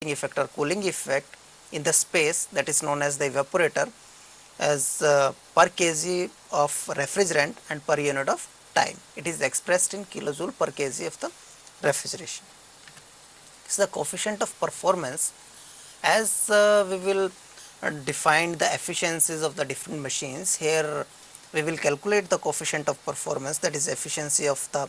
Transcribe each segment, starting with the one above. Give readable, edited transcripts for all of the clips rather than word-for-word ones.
effect or cooling effect in the space, that is known as the evaporator, as per kg of refrigerant and per unit of time. It is expressed in kilojoule per kg of the refrigeration. So the coefficient of performance, as we will define the efficiencies of the different machines. Here we will calculate the coefficient of performance, that is efficiency of the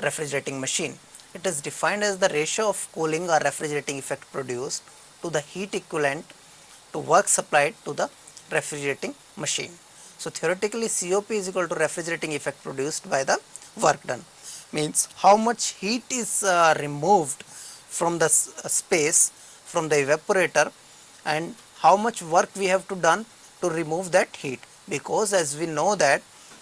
refrigerating machine. It is defined as the ratio of cooling or refrigerating effect produced to the heat equivalent to work supplied to the refrigerating machine. So theoretically COP is equal to refrigerating effect produced by the work done, means how much heat is removed from the space from the evaporator and how much work we have to done to remove that heat, because as we know that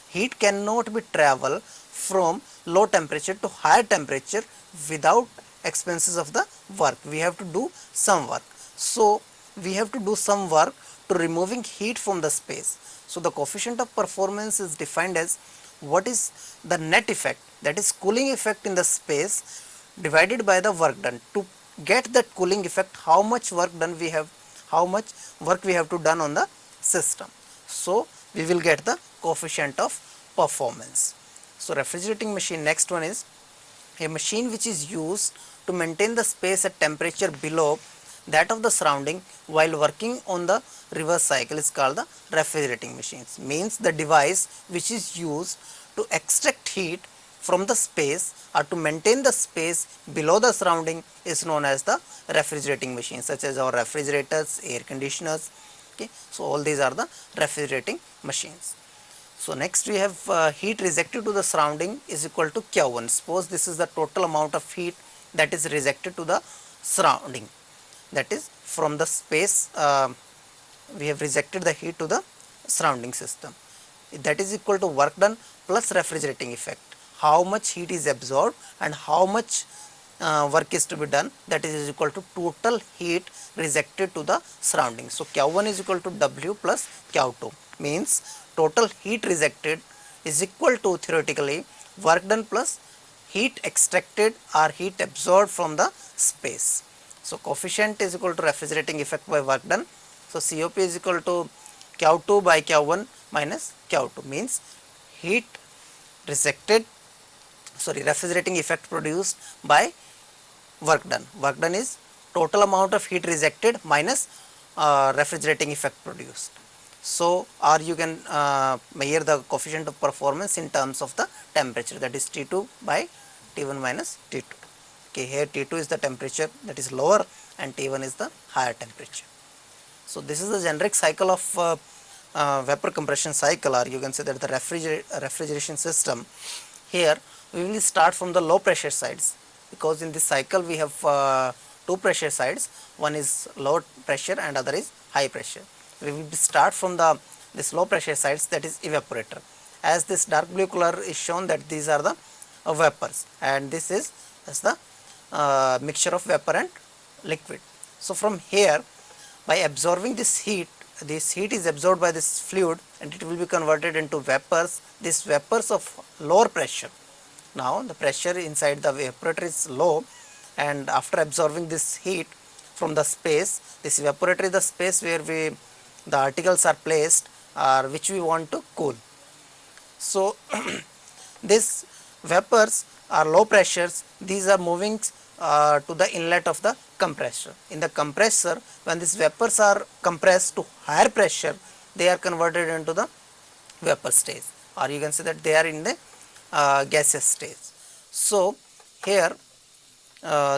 heat cannot be travel from low temperature to higher temperature without expenses of the work. We have to do some work. So we have to do some work to removing heat from the space. So the coefficient of performance is defined as what is the net effect, that is cooling effect in the space divided by the work done. To get that cooling effect, how much work done we have, how much work we have to done on the system. So we will get the coefficient of performance. So refrigerating machine, next one is a machine which is used to maintain the space at temperature below that of the surrounding while working on the reverse cycle is called the refrigerating machines. Means the device which is used to extract heat from the space or to maintain the space below the surrounding is known as the refrigerating machine, such as our refrigerators, air conditioners. Okay, so all these are the refrigerating machines. So next we have heat rejected to the surrounding is equal to Q1. Suppose this is the total amount of heat that is rejected to the surrounding, that is from the space we have rejected the heat to the surrounding system, that is equal to work done plus refrigerating effect. How much heat is absorbed and how much work is to be done, that is equal to total heat rejected to the surroundings. So Q1 is equal to W plus Q2, means total heat rejected is equal to theoretically work done plus heat extracted or heat absorbed from the space. So coefficient is equal to refrigerating effect by work done. So COP is equal to Q2 by Q1 minus Q2, means heat rejected, refrigerating effect produced by work done. Work done is total amount of heat rejected minus refrigerating effect produced. So or you can measure the coefficient of performance in terms of the temperature, that is T2 by T1 minus T2. Okay, here T2 is the temperature that is lower and T1 is the higher temperature. So this is the generic cycle of vapor compression cycle, or you can say that the refrigeration system. Here we will start from the low pressure sides, because in this cycle we have two pressure sides, one is low pressure and other is high pressure. We will start from this low pressure sides, that is evaporator. As this dark blue color is shown, that these are the vapors and this is as the mixture of vapor and liquid. So from here, by absorbing this heat is absorbed by this fluid and it will be converted into vapors. These vapors of lower pressure. Now the pressure inside the evaporator is low, and after absorbing this heat from the space, this evaporator is the space where the articles are placed or which we want to cool. So these vapors are low pressures, these are moving to the inlet of the compressor. In the compressor, when these vapors are compressed to higher pressure, they are converted into the vapor stage, or you can say that they are in the gaseous stage. So here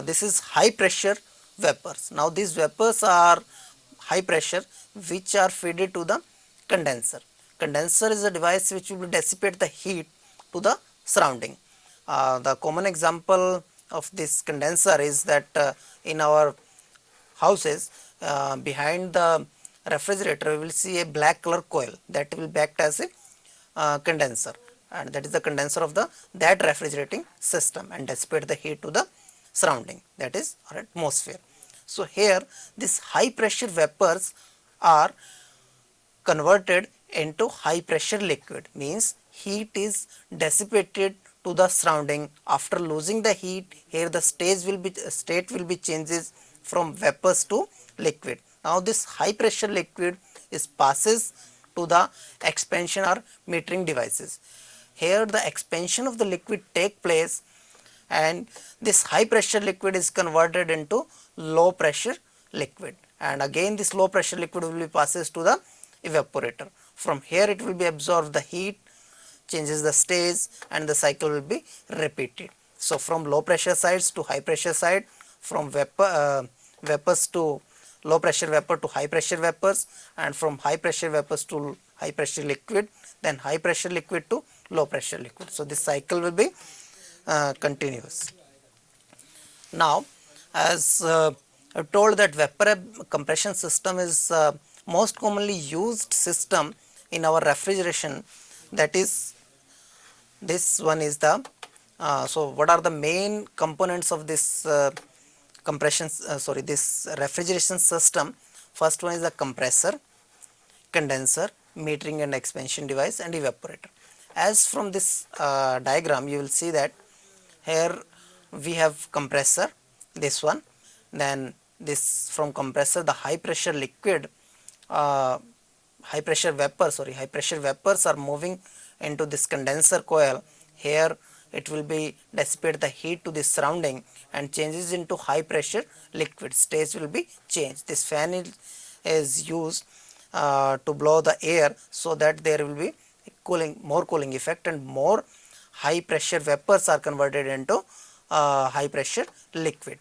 this is high pressure vapors. Now these vapors are high pressure which are fed to the condenser. Condenser is a device which will dissipate the heat to the surrounding. The common example of this condenser is that in our houses, behind the refrigerator we will see a black color coil that will act as a condenser, and that is the condenser of that refrigerating system and dissipate the heat to the surrounding, that is our atmosphere. So here this high pressure vapors are converted into high pressure liquid, means heat is dissipated to the surrounding. After losing the heat, here the state will be changes from vapors to liquid. Now this high pressure liquid is passes to the expansion or metering devices. Here the expansion of the liquid take place, and this high pressure liquid is converted into low pressure liquid, and again this low pressure liquid will be passes to the evaporator. From here it will be absorb the heat, changes the stage, and the cycle will be repeated. So from low pressure sides to high pressure side, from vapors to low pressure vapor to high pressure vapors, and from high pressure vapors to high pressure liquid, then high pressure liquid to low pressure liquid. So this cycle will be continuous. Now, as I told that vapor compression system is most commonly used system in our refrigeration, that is, this one is the so what are the main components of this this refrigeration system? First one is the compressor, condenser, metering and expansion device, and evaporator. As from this diagram you will see that here we have compressor, this one, then this from compressor the high pressure liquid high pressure vapors are moving into this condenser coil. Here it will be dissipate the heat to the surrounding and changes into high pressure liquid. Stage will be changed. This fan is used to blow the air, so that there will be more cooling effect, and more high pressure vapors are converted into high pressure liquid.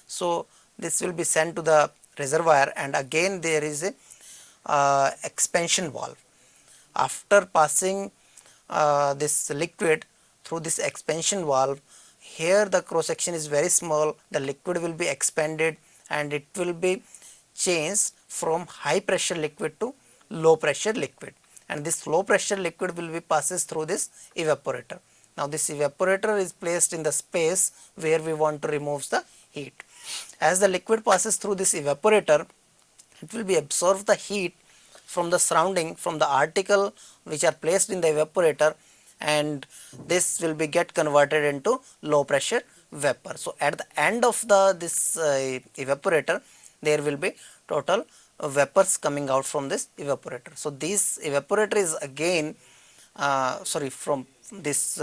So this will be sent to the reservoir, and again there is a expansion valve. After passing this liquid through this expansion valve, here the cross section is very small, the liquid will be expanded and it will be changed from high pressure liquid to low pressure liquid, and this low pressure liquid will be passes through this evaporator. Now this evaporator is placed in the space where we want to remove the heat. As the liquid passes through this evaporator, it will be absorb the heat from the surrounding, from the article which are placed in the evaporator, and this will be get converted into low pressure vapor. So at the end of this evaporator, there will be total vapors coming out from this evaporator. So this evaporator is again from this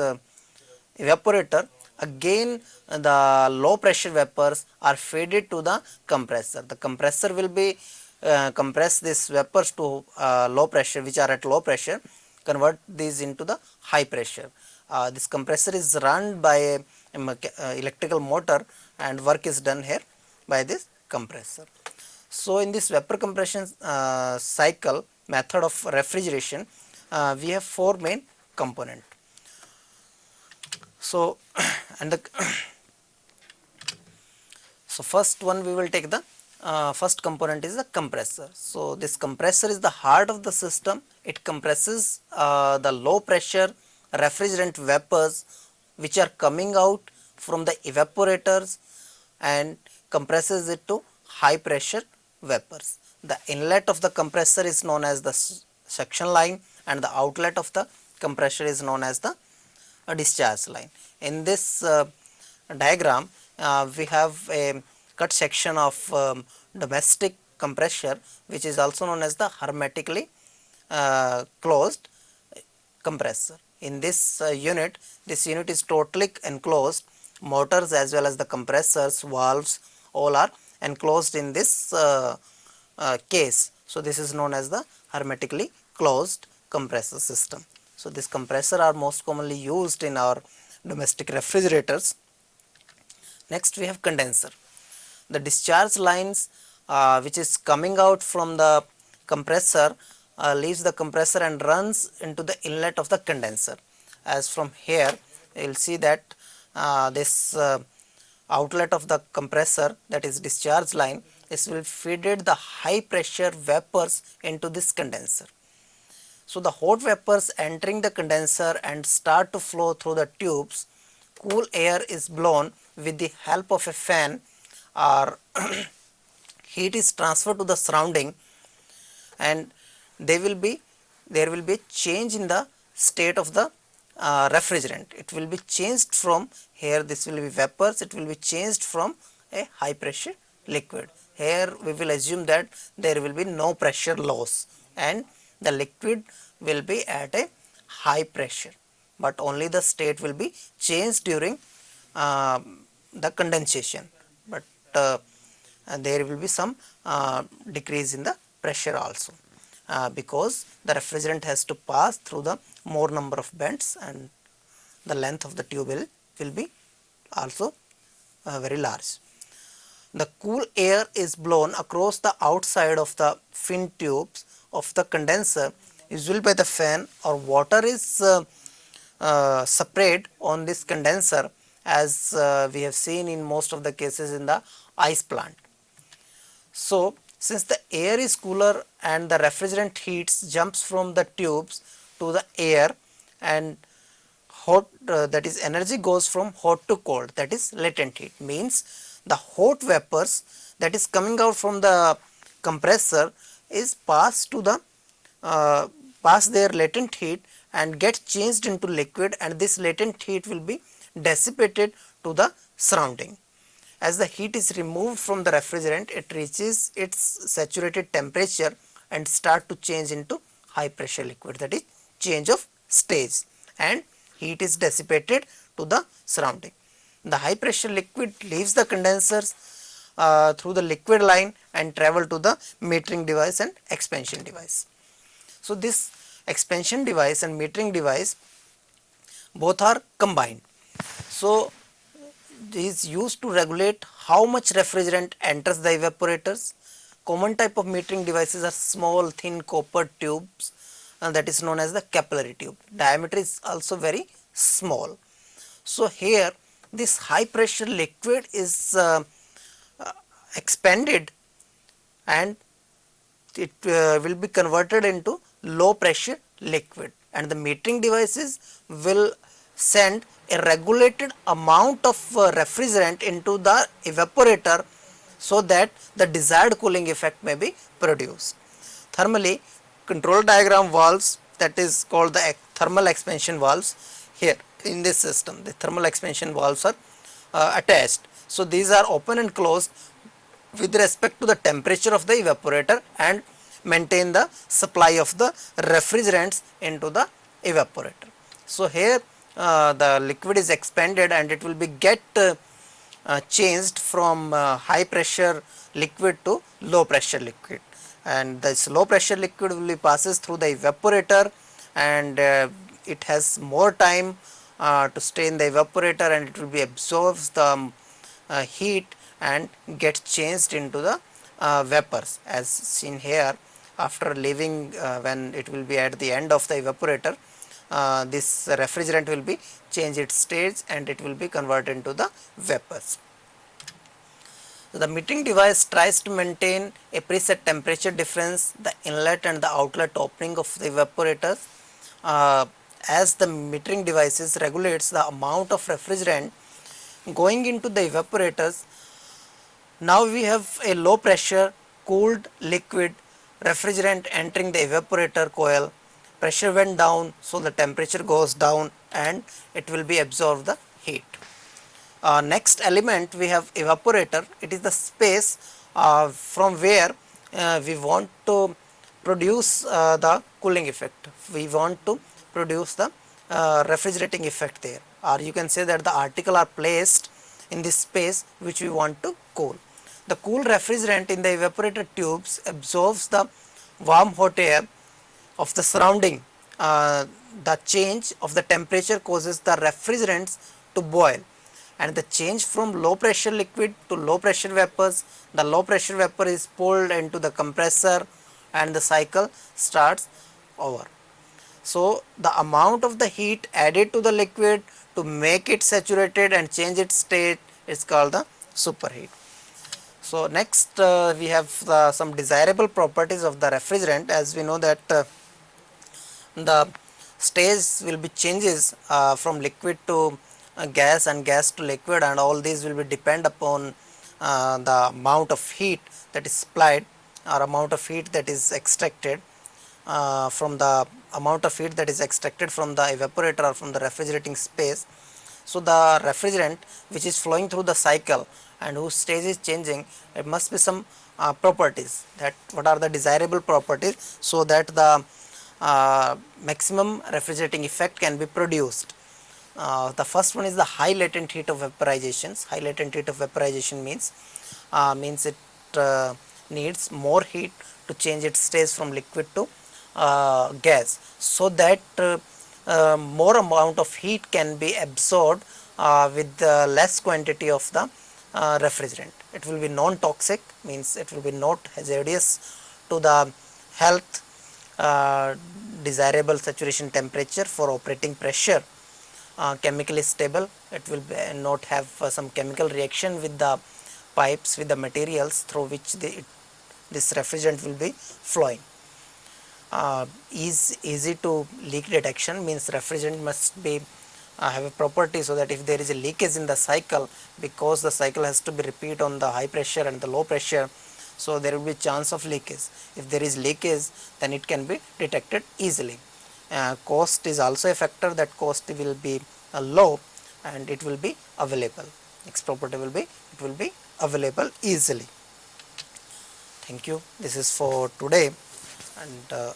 evaporator, again the low pressure vapors are fed to the compressor. The compressor will be compress these vapors to low pressure, which are at low pressure, convert these into the high pressure. This compressor is run by a electrical motor, and work is done here by this compressor. So in this vapor compression cycle method of refrigeration, we have four main components. So and the so first one we will take the first component is the compressor. So this compressor is the heart of the system. It compresses the low pressure refrigerant vapors which are coming out from the evaporators and compresses it to high pressure vapors. The inlet of the compressor is known as the suction line, and the outlet of the compressor is known as the discharge line. In this diagram we have a cut section of domestic compressor, which is also known as the hermetically closed compressor. In this unit is totally enclosed. Motors as well as the compressors, valves, all are enclosed in this case. So this is known as the hermetically closed compressor system. So this compressor are most commonly used in our domestic refrigerators. Next we have condenser. The discharge lines which is coming out from the compressor leaves the compressor and runs into the inlet of the condenser. As from here you will see that this outlet of the compressor, that is discharge line, this will feed the high pressure vapors into this condenser. So the hot vapors entering the condenser and start to flow through the tubes. Cool air is blown with the help of a fan, or heat is transferred to the surrounding, and there will be a change in the state of the refrigerant. It will be changed from here, this will be vapors, it will be changed from a high pressure liquid. Here we will assume that there will be no pressure loss and the liquid will be at a high pressure, but only the state will be changed during uh, the condensation, but there will be some decrease in the pressure also, because the refrigerant has to pass through the more number of bends and the length of the tube will be also very large. The cool air is blown across the outside of the fin tubes of the condenser, usually by the fan, or water is sprayed on this condenser, as we have seen in most of the cases in the ice plant. So, since the air is cooler and the refrigerant heats jumps from the tubes to the air, and hot that is energy goes from hot to cold, that is latent heat, means the hot vapors that is coming out from the compressor is passed to the pass their latent heat and get changed into liquid, and this latent heat will be dissipated to the surrounding. As the heat is removed from the refrigerant, it reaches its saturated temperature and start to change into high pressure liquid, that is change of stage, and heat is dissipated to the surrounding. The high pressure liquid leaves the condensers through the liquid line and travel to the metering device and expansion device. So this expansion device and metering device both are combined. So is used to regulate how much refrigerant enters the evaporators. Common type of metering devices are small thin copper tubes, that is known as the capillary tube. Diameter is also very small. So here this high pressure liquid is expanded and it will be converted into low pressure liquid, and the metering devices will send a regulated amount of refrigerant into the evaporator so that the desired cooling effect may be produced. Thermally, control diagram valves, that is called the thermal expansion valves. Here in this system the thermal expansion valves are attached. So these are open and closed with respect to the temperature of the evaporator and maintain the supply of the refrigerants into the evaporator. So here the liquid is expanded and it will be changed from high pressure liquid to low pressure liquid, and this low pressure liquid will be passes through the evaporator, and it has more time to stay in the evaporator, and it will be absorbs the heat and get changed into the vapors as seen here. After leaving when it will be at the end of the evaporator, this refrigerant will be change its stage and it will be converted into the vapors. So the metering device tries to maintain a preset temperature difference, the inlet and the outlet opening of the evaporators, as the metering devices regulates the amount of refrigerant going into the evaporators. Now we have a low pressure cooled liquid refrigerant entering the evaporator coil. Pressure went down, so the temperature goes down and it will be absorb the heat. Next element we have evaporator. It is the space from where we want to produce the cooling effect. We want to produce the refrigerating effect there, or you can say that the article are placed in this space which we want to cool. The cool refrigerant in the evaporator tubes absorbs the warm hot air of the surrounding. The change of the temperature causes the refrigerants to boil, and the change from low pressure liquid to low pressure vapors, the low pressure vapor is pulled into the compressor and the cycle starts over. So the amount of the heat added to the liquid to make it saturated and change its state is called the superheat. So next we have some desirable properties of the refrigerant. As we know that the stage will be changes from liquid to gas and gas to liquid, and all these will be depend upon the amount of heat that is supplied or amount of heat that is extracted from the evaporator or from the refrigerating space. So the refrigerant which is flowing through the cycle and whose stage is changing, it must be some properties, that what are the desirable properties, so that the maximum refrigerating effect can be produced. The first one is the high latent heat of vaporizations. High latent heat of vaporization means it needs more heat to change its stage from liquid to gas, so that more amount of heat can be absorbed with less quantity of the refrigerant. It will be non-toxic, means it will be not hazardous to the health, desirable saturation temperature for operating pressure, chemically stable. It will not have some chemical reaction with the pipes, with the materials through which this refrigerant will be flowing. Is easy to leak detection, means refrigerant must be have a property so that if there is a leakage in the cycle, because the cycle has to be repeat on the high pressure and the low pressure, so there will be chance of leakage. If there is leakage, then it can be detected easily. Cost is also a factor, that cost will be low and it will be available. Next property will be, it will be available easily. Thank you. This is for today, and